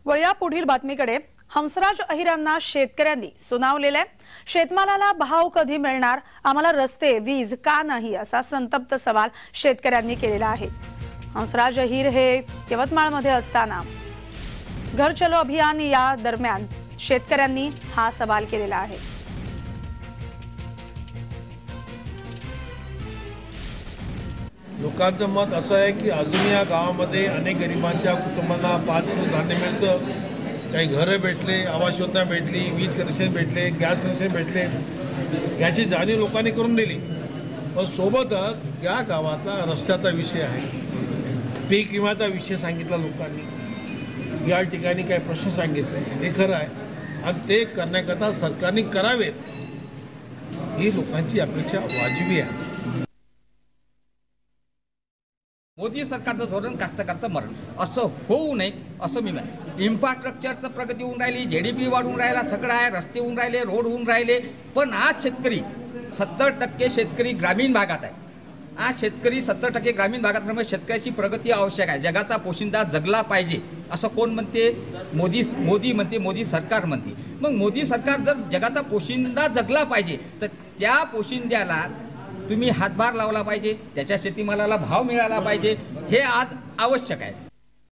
वळूया पुढील बातमीकडे। हंसराज अहिरांना शेतकऱ्यांनी सुनावलेले शेतमालाला भाव कधी मिळणार, आम्हाला रस्ते वीज का नाही, असा संतप्त सवाल शेतकऱ्यांनी केलेला आहे। हंसराज अहिर हे यवतमाळमध्ये असताना घर चलो अभियान या दरम्यान शेतकऱ्यांनी हा सवाल केलेला आहे। लोकांचं मत असं आहे की अजून या गावामध्ये अनेक गरिबांच्या कुटुंबांना 5 किलो धान्य मिळतं, काही घरं भेटले, आवास योजना भेटली, वीज कनेक्शन भेटले, गॅस कनेक्शन भेटले, याची जाणीव लोकांनी करून दिली। पण सोबतच या गावातला रस्त्याचा विषय आहे, पीक विम्याचा विषय सांगितला लोकांनी, या ठिकाणी काही प्रश्न सांगितले, हे खरं आहे आणि ते करण्याकरता सरकारने करावेत ही लोकांची अपेक्षा वाजवी आहे। मोदी सरकारचं धोरण कास्तकाराचं मरण असं होऊ नये असं मी म्हणतो। इन्फ्रास्ट्रक्चरचं प्रगती होऊन राहिली, GDP वाढून राहिला, सगळं आहे, रस्ते होऊन राहिले, रोड होऊन राहिले, पण आज शेतकरी 70% शेतकरी ग्रामीण भागात आहे। आज शेतकरी 70% ग्रामीण भागात असल्यामुळे शेतकऱ्याची प्रगती आवश्यक आहे। जगाचा पोशिंदा जगला पाहिजे असं कोण म्हणते? मोदी म्हणते, मोदी सरकार म्हणते। मग मोदी सरकार जर जगाचा पोशिंदा जगला पाहिजे तर त्या पोशिंद्याला तुम्ही हातभार लावला पाहिजे, त्याच्या शेतीमालाला भाव मिळाला पाहिजे, हे आज आवश्यक आहे।